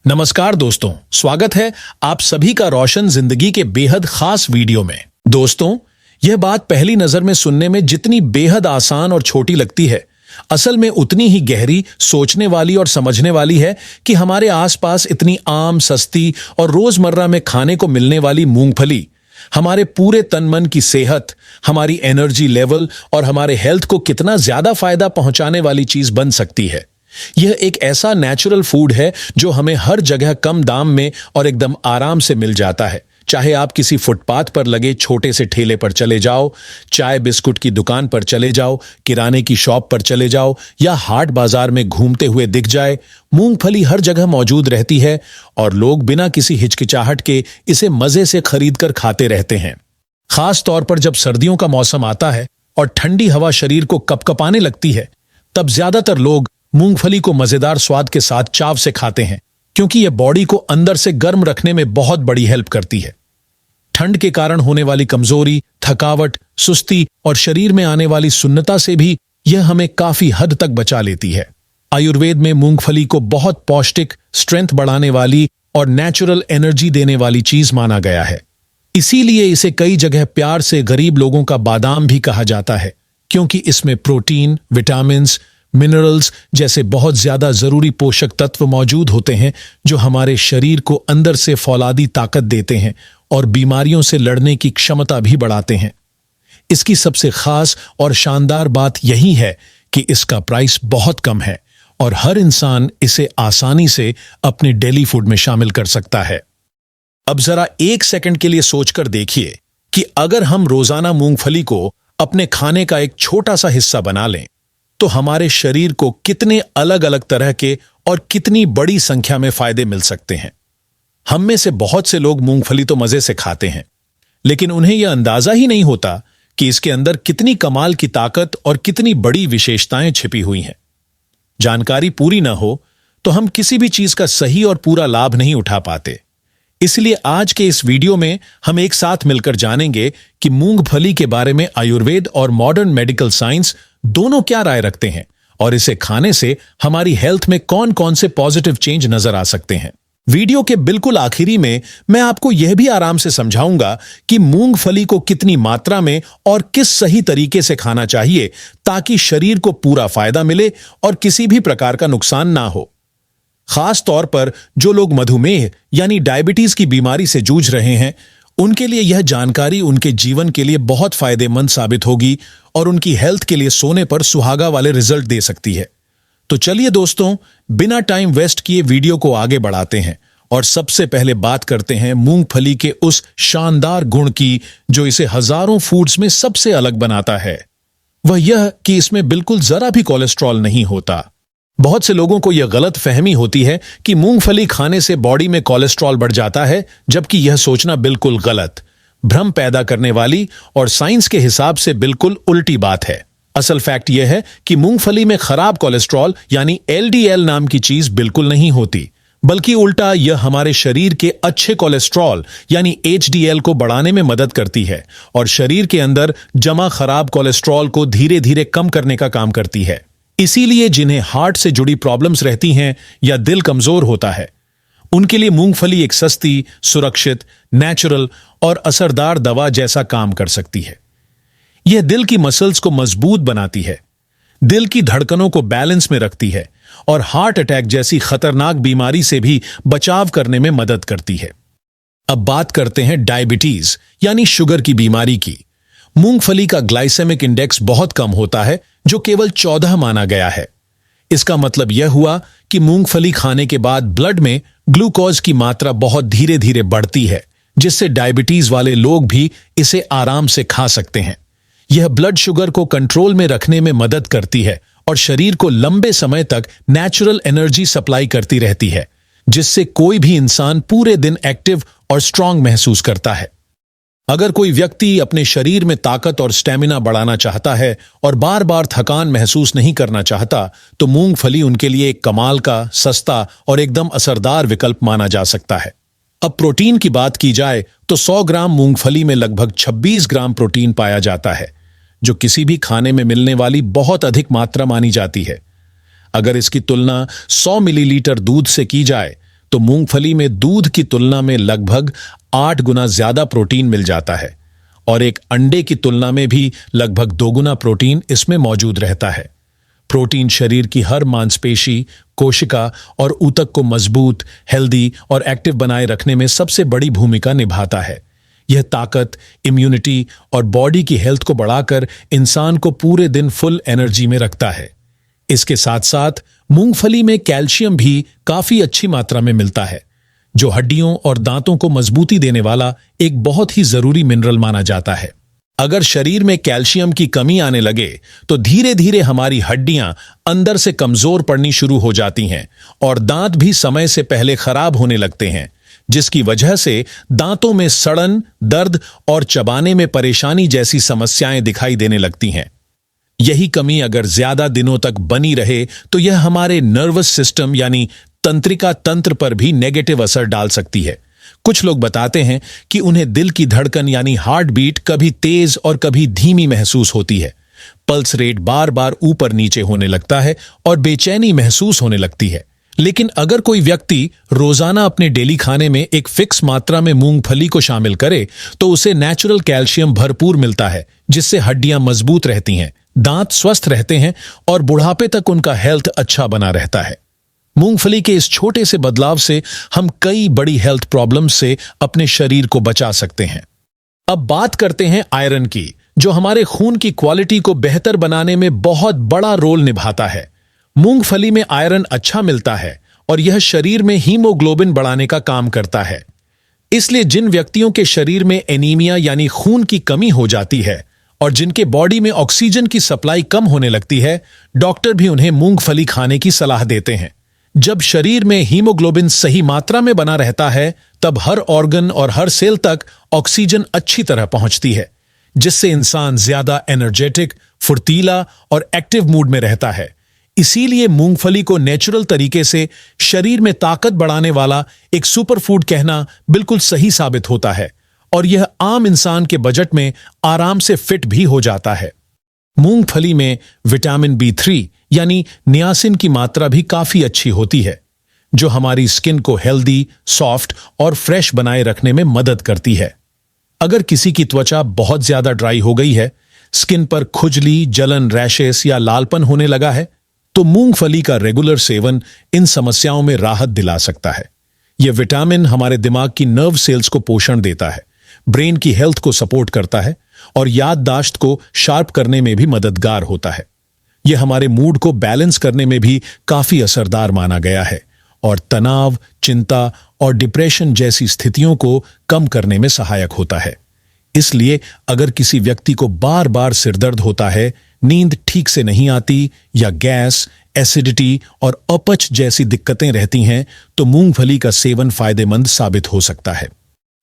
नमस्कार दोस्तों, स्वागत है आप सभी का रोशन जिंदगी के बेहद खास वीडियो में। दोस्तों, यह बात पहली नजर में सुनने में जितनी बेहद आसान और छोटी लगती है, असल में उतनी ही गहरी, सोचने वाली और समझने वाली है कि हमारे आसपास इतनी आम, सस्ती और रोजमर्रा में खाने को मिलने वाली मूंगफली हमारे पूरे तन मन की सेहत, हमारी एनर्जी लेवल और हमारे हेल्थ को कितना ज्यादा फायदा पहुंचाने वाली चीज बन सकती है। यह एक ऐसा नेचुरल फूड है जो हमें हर जगह कम दाम में और एकदम आराम से मिल जाता है। चाहे आप किसी फुटपाथ पर लगे छोटे से ठेले पर चले जाओ, चाय बिस्कुट की दुकान पर चले जाओ, किराने की शॉप पर चले जाओ या हाट बाजार में घूमते हुए दिख जाए, मूंगफली हर जगह मौजूद रहती है और लोग बिना किसी हिचकिचाहट के इसे मजे से खरीद कर खाते रहते हैं। खास तौर पर जब सर्दियों का मौसम आता है और ठंडी हवा शरीर को कपकपाने लगती है, तब ज्यादातर लोग मूंगफली को मजेदार स्वाद के साथ चाव से खाते हैं, क्योंकि यह बॉडी को अंदर से गर्म रखने में बहुत बड़ी हेल्प करती है। ठंड के कारण होने वाली कमजोरी, थकावट, सुस्ती और शरीर में आने वाली सुन्नता से भी यह हमें काफी हद तक बचा लेती है। आयुर्वेद में मूंगफली को बहुत पौष्टिक, स्ट्रेंथ बढ़ाने वाली और नेचुरल एनर्जी देने वाली चीज माना गया है। इसीलिए इसे कई जगह प्यार से गरीब लोगों का बादाम भी कहा जाता है, क्योंकि इसमें प्रोटीन, विटामिन्स, मिनरल्स जैसे बहुत ज्यादा जरूरी पोषक तत्व मौजूद होते हैं, जो हमारे शरीर को अंदर से फौलादी ताकत देते हैं और बीमारियों से लड़ने की क्षमता भी बढ़ाते हैं। इसकी सबसे खास और शानदार बात यही है कि इसका प्राइस बहुत कम है और हर इंसान इसे आसानी से अपने डेली फूड में शामिल कर सकता है। अब जरा एक सेकंड के लिए सोचकर देखिए कि अगर हम रोजाना मूंगफली को अपने खाने का एक छोटा सा हिस्सा बना लें, तो हमारे शरीर को कितने अलग अलग तरह के और कितनी बड़ी संख्या में फायदे मिल सकते हैं। हम में से बहुत से लोग मूंगफली तो मजे से खाते हैं, लेकिन उन्हें यह अंदाजा ही नहीं होता कि इसके अंदर कितनी कमाल की ताकत और कितनी बड़ी विशेषताएं छिपी हुई हैं। जानकारी पूरी न हो तो हम किसी भी चीज का सही और पूरा लाभ नहीं उठा पाते। इसलिए आज के इस वीडियो में हम एक साथ मिलकर जानेंगे कि मूंगफली के बारे में आयुर्वेद और मॉडर्न मेडिकल साइंस दोनों क्या राय रखते हैं और इसे खाने से हमारी हेल्थ में कौन कौन से पॉजिटिव चेंज नजर आ सकते हैं। वीडियो के बिल्कुल आखिरी में मैं आपको यह भी आराम से समझाऊंगा कि मूंगफली को कितनी मात्रा में और किस सही तरीके से खाना चाहिए, ताकि शरीर को पूरा फायदा मिले और किसी भी प्रकार का नुकसान ना हो। खास तौर पर जो लोग मधुमेह यानी डायबिटीज की बीमारी से जूझ रहे हैं, उनके लिए यह जानकारी उनके जीवन के लिए बहुत फायदेमंद साबित होगी और उनकी हेल्थ के लिए सोने पर सुहागा वाले रिजल्ट दे सकती है। तो चलिए दोस्तों, बिना टाइम वेस्ट किए वीडियो को आगे बढ़ाते हैं और सबसे पहले बात करते हैं मूंगफली के उस शानदार गुण की जो इसे हजारों फूड्स में सबसे अलग बनाता है। वह यह कि इसमें बिल्कुल जरा भी कोलेस्ट्रॉल नहीं होता। बहुत से लोगों को यह गलत फहमी होती है कि मूंगफली खाने से बॉडी में कोलेस्ट्रॉल बढ़ जाता है, जबकि यह सोचना बिल्कुल गलत, भ्रम पैदा करने वाली और साइंस के हिसाब से बिल्कुल उल्टी बात है। असल फैक्ट यह है कि मूंगफली में खराब कोलेस्ट्रॉल यानी एलडीएल नाम की चीज बिल्कुल नहीं होती, बल्कि उल्टा यह हमारे शरीर के अच्छे कोलेस्ट्रॉल यानी एचडीएल को बढ़ाने में मदद करती है और शरीर के अंदर जमा खराब कोलेस्ट्रॉल को धीरे धीरे कम करने का काम करती है। इसीलिए जिन्हें हार्ट से जुड़ी प्रॉब्लम्स रहती हैं या दिल कमजोर होता है, उनके लिए मूंगफली एक सस्ती, सुरक्षित, नेचुरल और असरदार दवा जैसा काम कर सकती है। यह दिल की मसल्स को मजबूत बनाती है, दिल की धड़कनों को बैलेंस में रखती है और हार्ट अटैक जैसी खतरनाक बीमारी से भी बचाव करने में मदद करती है। अब बात करते हैं डायबिटीज यानी शुगर की बीमारी की। मूंगफली का ग्लाइसेमिक इंडेक्स बहुत कम होता है, जो केवल 14 माना गया है। इसका मतलब यह हुआ कि मूंगफली खाने के बाद ब्लड में ग्लूकोज की मात्रा बहुत धीरे धीरे बढ़ती है, जिससे डायबिटीज वाले लोग भी इसे आराम से खा सकते हैं। यह ब्लड शुगर को कंट्रोल में रखने में मदद करती है और शरीर को लंबे समय तक नेचुरल एनर्जी सप्लाई करती रहती है, जिससे कोई भी इंसान पूरे दिन एक्टिव और स्ट्रांग महसूस करता है। अगर कोई व्यक्ति अपने शरीर में ताकत और स्टेमिना बढ़ाना चाहता है और बार बार थकान महसूस नहीं करना चाहता, तो मूंगफली उनके लिए एक कमाल का, सस्ता और एकदम असरदार विकल्प माना जा सकता है। अब प्रोटीन की बात की जाए तो 100 ग्राम मूंगफली में लगभग 26 ग्राम प्रोटीन पाया जाता है, जो किसी भी खाने में मिलने वाली बहुत अधिक मात्रा मानी जाती है। अगर इसकी तुलना 100 मिलीलीटर दूध से की जाए तो मूंगफली में दूध की तुलना में लगभग 8 गुना ज्यादा प्रोटीन मिल जाता है और एक अंडे की तुलना में भी लगभग 2 गुना प्रोटीन इसमें मौजूद रहता है। प्रोटीन शरीर की हर मांसपेशी, कोशिका और ऊतक को मजबूत, हेल्दी और एक्टिव बनाए रखने में सबसे बड़ी भूमिका निभाता है। यह ताकत, इम्यूनिटी और बॉडी की हेल्थ को बढ़ाकर इंसान को पूरे दिन फुल एनर्जी में रखता है। इसके साथ साथ मूंगफली में कैल्शियम भी काफी अच्छी मात्रा में मिलता है, जो हड्डियों और दांतों को मजबूती देने वाला एक बहुत ही जरूरी मिनरल माना जाता है। अगर शरीर में कैल्शियम की कमी आने लगे तो धीरे धीरे हमारी हड्डियां अंदर से कमजोर पड़नी शुरू हो जाती हैं और दांत भी समय से पहले खराब होने लगते हैं, जिसकी वजह से दांतों में सड़न, दर्द और चबाने में परेशानी जैसी समस्याएं दिखाई देने लगती हैं। यही कमी अगर ज्यादा दिनों तक बनी रहे तो यह हमारे नर्वस सिस्टम यानी तंत्रिका तंत्र पर भी नेगेटिव असर डाल सकती है। कुछ लोग बताते हैं कि उन्हें दिल की धड़कन यानी हार्ट बीट कभी तेज और कभी धीमी महसूस होती है। पल्स रेट बार बार ऊपर नीचे होने लगता है और बेचैनी महसूस होने लगती है। लेकिन अगर कोई व्यक्ति रोजाना अपने डेली खाने में एक फिक्स मात्रा में मूंगफली को शामिल करे तो उसे नेचुरल कैल्शियम भरपूर मिलता है, जिससे हड्डियां मजबूत रहती हैं, दांत स्वस्थ रहते हैं और बुढ़ापे तक उनका हेल्थ अच्छा बना रहता है। मूंगफली के इस छोटे से बदलाव से हम कई बड़ी हेल्थ प्रॉब्लम्स से अपने शरीर को बचा सकते हैं। अब बात करते हैं आयरन की, जो हमारे खून की क्वालिटी को बेहतर बनाने में बहुत बड़ा रोल निभाता है। मूंगफली में आयरन अच्छा मिलता है और यह शरीर में हीमोग्लोबिन बढ़ाने का काम करता है। इसलिए जिन व्यक्तियों के शरीर में एनीमिया यानी खून की कमी हो जाती है और जिनके बॉडी में ऑक्सीजन की सप्लाई कम होने लगती है, डॉक्टर भी उन्हें मूंगफली खाने की सलाह देते हैं। जब शरीर में हीमोग्लोबिन सही मात्रा में बना रहता है, तब हर ऑर्गन और हर सेल तक ऑक्सीजन अच्छी तरह पहुंचती है, जिससे इंसान ज्यादा एनर्जेटिक, फुर्तीला और एक्टिव मूड में रहता है। इसीलिए मूंगफली को नेचुरल तरीके से शरीर में ताकत बढ़ाने वाला एक सुपर फूड कहना बिल्कुल सही साबित होता है और यह आम इंसान के बजट में आराम से फिट भी हो जाता है। मूंगफली में विटामिन B3 यानी नियासिन की मात्रा भी काफी अच्छी होती है, जो हमारी स्किन को हेल्दी, सॉफ्ट और फ्रेश बनाए रखने में मदद करती है। अगर किसी की त्वचा बहुत ज्यादा ड्राई हो गई है, स्किन पर खुजली, जलन, रैशेस या लालपन होने लगा है, तो मूंगफली का रेगुलर सेवन इन समस्याओं में राहत दिला सकता है। यह विटामिन हमारे दिमाग की नर्व सेल्स को पोषण देता है, ब्रेन की हेल्थ को सपोर्ट करता है और याददाश्त को शार्प करने में भी मददगार होता है। यह हमारे मूड को बैलेंस करने में भी काफी असरदार माना गया है और तनाव, चिंता और डिप्रेशन जैसी स्थितियों को कम करने में सहायक होता है। इसलिए अगर किसी व्यक्ति को बार बार सिरदर्द होता है, नींद ठीक से नहीं आती या गैस, एसिडिटी और अपच जैसी दिक्कतें रहती हैं, तो मूंगफली का सेवन फायदेमंद साबित हो सकता है।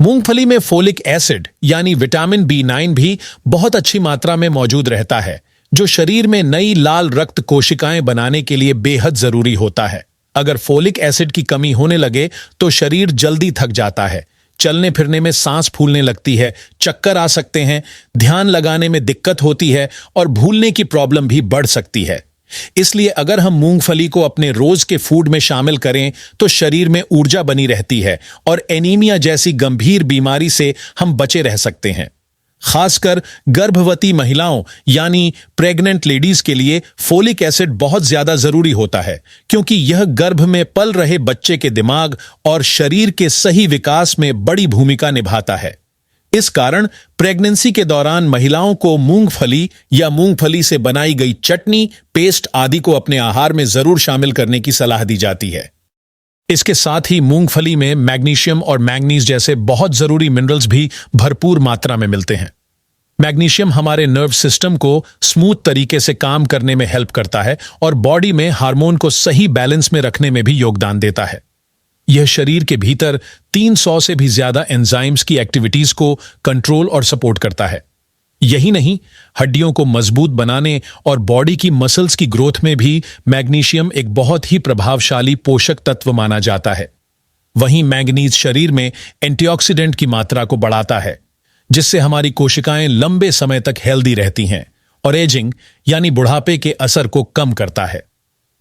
मूंगफली में फोलिक एसिड यानी विटामिन B9 भी बहुत अच्छी मात्रा में मौजूद रहता है, जो शरीर में नई लाल रक्त कोशिकाएं बनाने के लिए बेहद जरूरी होता है। अगर फोलिक एसिड की कमी होने लगे तो शरीर जल्दी थक जाता है, चलने फिरने में सांस फूलने लगती है, चक्कर आ सकते हैं, ध्यान लगाने में दिक्कत होती है और भूलने की प्रॉब्लम भी बढ़ सकती है। इसलिए अगर हम मूंगफली को अपने रोज के फूड में शामिल करें तो शरीर में ऊर्जा बनी रहती है और एनीमिया जैसी गंभीर बीमारी से हम बचे रह सकते हैं। खासकर गर्भवती महिलाओं यानी प्रेग्नेंट लेडीज के लिए फोलिक एसिड बहुत ज्यादा जरूरी होता है, क्योंकि यह गर्भ में पल रहे बच्चे के दिमाग और शरीर के सही विकास में बड़ी भूमिका निभाता है। इस कारण प्रेगनेंसी के दौरान महिलाओं को मूंगफली या मूंगफली से बनाई गई चटनी, पेस्ट आदि को अपने आहार में जरूर शामिल करने की सलाह दी जाती है। इसके साथ ही मूंगफली में मैग्नीशियम और मैंगनीज जैसे बहुत जरूरी मिनरल्स भी भरपूर मात्रा में मिलते हैं। मैग्नीशियम हमारे नर्व सिस्टम को स्मूथ तरीके से काम करने में हेल्प करता है और बॉडी में हार्मोन को सही बैलेंस में रखने में भी योगदान देता है। यह शरीर के भीतर 300 से भी ज्यादा एंजाइम्स की एक्टिविटीज को कंट्रोल और सपोर्ट करता है। यही नहीं, हड्डियों को मजबूत बनाने और बॉडी की मसल्स की ग्रोथ में भी मैग्नीशियम एक बहुत ही प्रभावशाली पोषक तत्व माना जाता है। वहीं मैंगनीज शरीर में एंटीऑक्सीडेंट की मात्रा को बढ़ाता है, जिससे हमारी कोशिकाएं लंबे समय तक हेल्दी रहती हैं और एजिंग यानी बुढ़ापे के असर को कम करता है।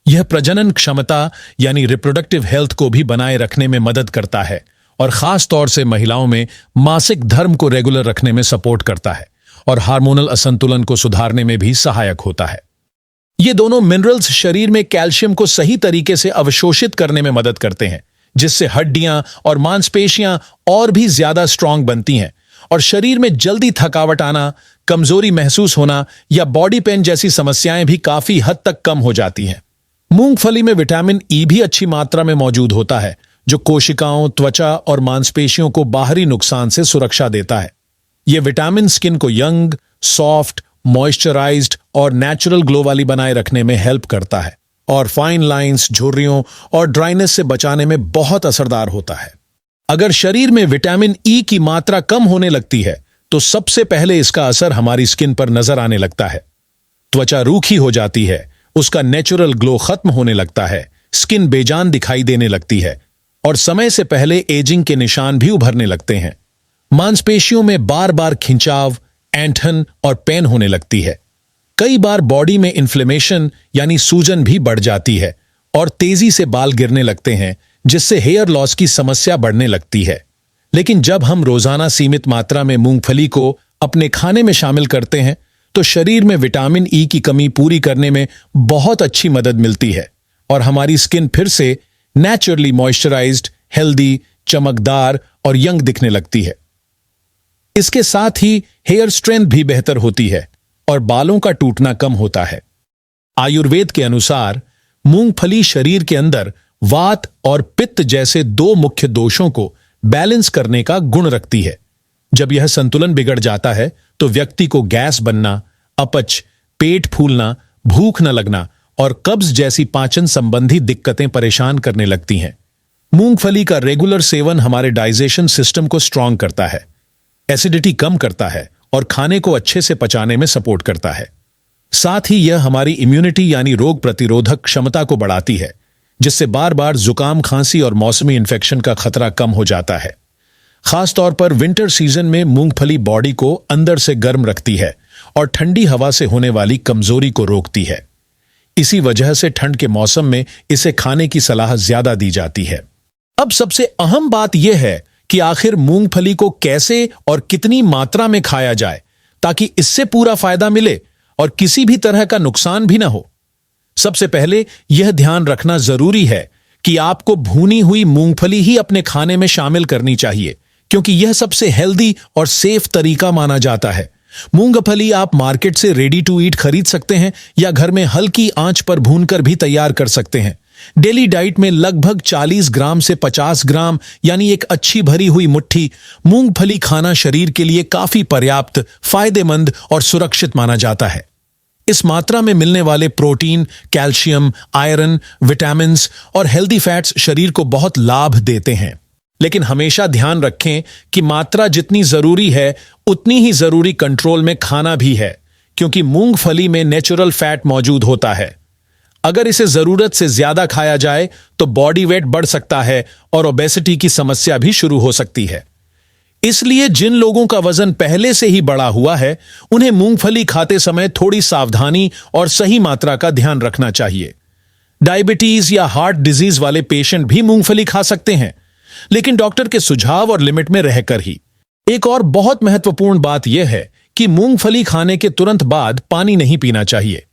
यह प्रजनन क्षमता यानी रिप्रोडक्टिव हेल्थ को भी बनाए रखने में मदद करता है और खास तौर से महिलाओं में मासिक धर्म को रेगुलर रखने में सपोर्ट करता है और हार्मोनल असंतुलन को सुधारने में भी सहायक होता है। ये दोनों मिनरल्स शरीर में कैल्शियम को सही तरीके से अवशोषित करने में मदद करते हैं, जिससे हड्डियां और मांसपेशियां और भी ज्यादा स्ट्रांग बनती हैं और शरीर में जल्दी थकावट आना, कमजोरी महसूस होना या बॉडी पेन जैसी समस्याएं भी काफी हद तक कम हो जाती हैं। मूंगफली में विटामिन ई भी अच्छी मात्रा में मौजूद होता है, जो कोशिकाओं, त्वचा और मांसपेशियों को बाहरी नुकसान से सुरक्षा देता है। यह विटामिन स्किन को यंग, सॉफ्ट, मॉइस्चराइज्ड और नेचुरल ग्लो वाली बनाए रखने में हेल्प करता है और फाइन लाइंस, झुर्रियों और ड्राइनेस से बचाने में बहुत असरदार होता है। अगर शरीर में विटामिन ई की मात्रा कम होने लगती है तो सबसे पहले इसका असर हमारी स्किन पर नजर आने लगता है। त्वचा रूखी हो जाती है, उसका नेचुरल ग्लो खत्म होने लगता है, स्किन बेजान दिखाई देने लगती है और समय से पहले एजिंग के निशान भी उभरने लगते हैं। मांसपेशियों में बार बार खिंचाव, ऐंठन और पेन होने लगती है। कई बार बॉडी में इन्फ्लेमेशन यानी सूजन भी बढ़ जाती है और तेजी से बाल गिरने लगते हैं, जिससे हेयर लॉस की समस्या बढ़ने लगती है। लेकिन जब हम रोजाना सीमित मात्रा में मूंगफली को अपने खाने में शामिल करते हैं तो शरीर में विटामिन ई की कमी पूरी करने में बहुत अच्छी मदद मिलती है और हमारी स्किन फिर से नेचुरली मॉइस्चराइज्ड, हेल्दी, चमकदार और यंग दिखने लगती है। इसके साथ ही हेयर स्ट्रेंथ भी बेहतर होती है और बालों का टूटना कम होता है। आयुर्वेद के अनुसार मूंगफली शरीर के अंदर वात और पित्त जैसे दो मुख्य दोषों को बैलेंस करने का गुण रखती है। जब यह संतुलन बिगड़ जाता है तो व्यक्ति को गैस बनना, अपच, पेट फूलना, भूख न लगना और कब्ज जैसी पाचन संबंधी दिक्कतें परेशान करने लगती हैं। मूंगफली का रेगुलर सेवन हमारे डाइजेशन सिस्टम को स्ट्रांग करता है, एसिडिटी कम करता है और खाने को अच्छे से पचाने में सपोर्ट करता है। साथ ही यह हमारी इम्यूनिटी यानी रोग प्रतिरोधक क्षमता को बढ़ाती है, जिससे बार बार जुकाम, खांसी और मौसमी इन्फेक्शन का खतरा कम हो जाता है। खास तौर पर विंटर सीजन में मूंगफली बॉडी को अंदर से गर्म रखती है और ठंडी हवा से होने वाली कमजोरी को रोकती है। इसी वजह से ठंड के मौसम में इसे खाने की सलाह ज्यादा दी जाती है। अब सबसे अहम बात यह है कि आखिर मूंगफली को कैसे और कितनी मात्रा में खाया जाए ताकि इससे पूरा फायदा मिले और किसी भी तरह का नुकसान भी ना हो। सबसे पहले यह ध्यान रखना जरूरी है कि आपको भुनी हुई मूंगफली ही अपने खाने में शामिल करनी चाहिए, क्योंकि यह सबसे हेल्दी और सेफ तरीका माना जाता है। मूंगफली आप मार्केट से रेडी टू ईट खरीद सकते हैं या घर में हल्की आंच पर भूनकर भी तैयार कर सकते हैं। डेली डाइट में लगभग 40 ग्राम से 50 ग्राम यानी एक अच्छी भरी हुई मुट्ठी मूंगफली खाना शरीर के लिए काफी पर्याप्त, फायदेमंद और सुरक्षित माना जाता है। इस मात्रा में मिलने वाले प्रोटीन, कैल्शियम, आयरन, विटामिन्स और हेल्दी फैट्स शरीर को बहुत लाभ देते हैं। लेकिन हमेशा ध्यान रखें कि मात्रा जितनी जरूरी है उतनी ही जरूरी कंट्रोल में खाना भी है, क्योंकि मूंगफली में नेचुरल फैट मौजूद होता है। अगर इसे जरूरत से ज्यादा खाया जाए तो बॉडी वेट बढ़ सकता है और ओबेसिटी की समस्या भी शुरू हो सकती है। इसलिए जिन लोगों का वजन पहले से ही बढ़ा हुआ है उन्हें मूंगफली खाते समय थोड़ी सावधानी और सही मात्रा का ध्यान रखना चाहिए। डायबिटीज या हार्ट डिजीज वाले पेशेंट भी मूंगफली खा सकते हैं, लेकिन डॉक्टर के सुझाव और लिमिट में रहकर ही। एक और बहुत महत्वपूर्ण बात यह है कि मूंगफली खाने के तुरंत बाद पानी नहीं पीना चाहिए।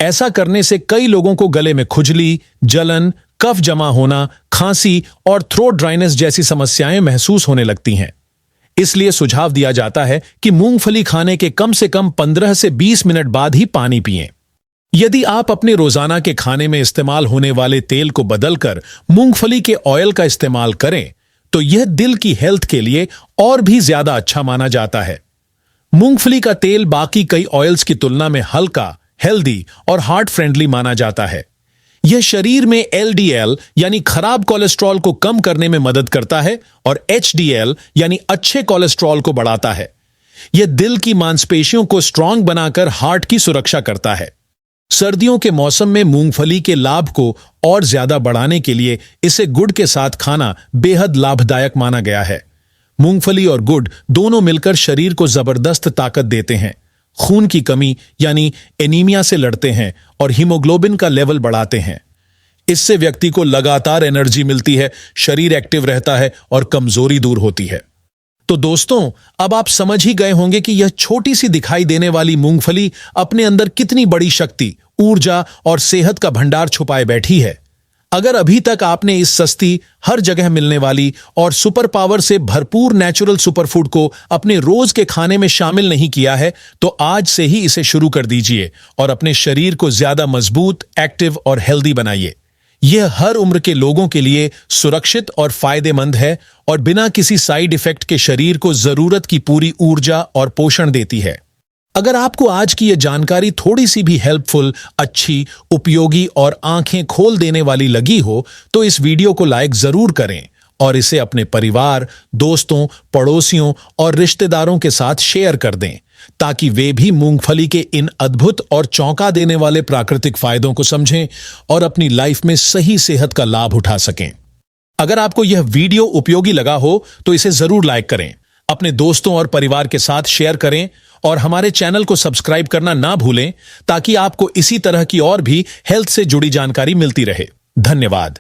ऐसा करने से कई लोगों को गले में खुजली, जलन, कफ जमा होना, खांसी और थ्रोट ड्राइनेस जैसी समस्याएं महसूस होने लगती हैं। इसलिए सुझाव दिया जाता है कि मूंगफली खाने के कम से कम 15 से 20 मिनट बाद ही पानी पिएं। यदि आप अपने रोजाना के खाने में इस्तेमाल होने वाले तेल को बदलकर मूंगफली के ऑयल का इस्तेमाल करें तो यह दिल की हेल्थ के लिए और भी ज्यादा अच्छा माना जाता है। मूंगफली का तेल बाकी कई ऑयल्स की तुलना में हल्का, हेल्दी और हार्ट फ्रेंडली माना जाता है। यह शरीर में एलडीएल यानी खराब कोलेस्ट्रॉल को कम करने में मदद करता है और एचडीएल यानी अच्छे कोलेस्ट्रॉल को बढ़ाता है। यह दिल की मांसपेशियों को स्ट्रांग बनाकर हार्ट की सुरक्षा करता है। सर्दियों के मौसम में मूंगफली के लाभ को और ज्यादा बढ़ाने के लिए इसे गुड़ के साथ खाना बेहद लाभदायक माना गया है। मूंगफली और गुड़ दोनों मिलकर शरीर को जबरदस्त ताकत देते हैं खून की कमी यानी एनीमिया से लड़ते हैं और हीमोग्लोबिन का लेवल बढ़ाते हैं। इससे व्यक्ति को लगातार एनर्जी मिलती है, शरीर एक्टिव रहता है और कमजोरी दूर होती है। तो दोस्तों, अब आप समझ ही गए होंगे कि यह छोटी सी दिखाई देने वाली मूंगफली अपने अंदर कितनी बड़ी शक्ति, ऊर्जा और सेहत का भंडार छुपाए बैठी है। अगर अभी तक आपने इस सस्ती, हर जगह मिलने वाली और सुपर पावर से भरपूर नेचुरल सुपरफूड को अपने रोज के खाने में शामिल नहीं किया है, तो आज से ही इसे शुरू कर दीजिए और अपने शरीर को ज्यादा मजबूत, एक्टिव और हेल्दी बनाइए। यह हर उम्र के लोगों के लिए सुरक्षित और फायदेमंद है और बिना किसी साइड इफेक्ट के शरीर को जरूरत की पूरी ऊर्जा और पोषण देती है। अगर आपको आज की यह जानकारी थोड़ी सी भी हेल्पफुल, अच्छी, उपयोगी और आंखें खोल देने वाली लगी हो, तो इस वीडियो को लाइक जरूर करें और इसे अपने परिवार, दोस्तों, पड़ोसियों और रिश्तेदारों के साथ शेयर कर दें, ताकि वे भी मूंगफली के इन अद्भुत और चौंका देने वाले प्राकृतिक फायदों को समझें और अपनी लाइफ में सही सेहत का लाभ उठा सकें। अगर आपको यह वीडियो उपयोगी लगा हो तो इसे जरूर लाइक करें, अपने दोस्तों और परिवार के साथ शेयर करें और हमारे चैनल को सब्सक्राइब करना ना भूलें, ताकि आपको इसी तरह की और भी हेल्थ से जुड़ी जानकारी मिलती रहे। धन्यवाद।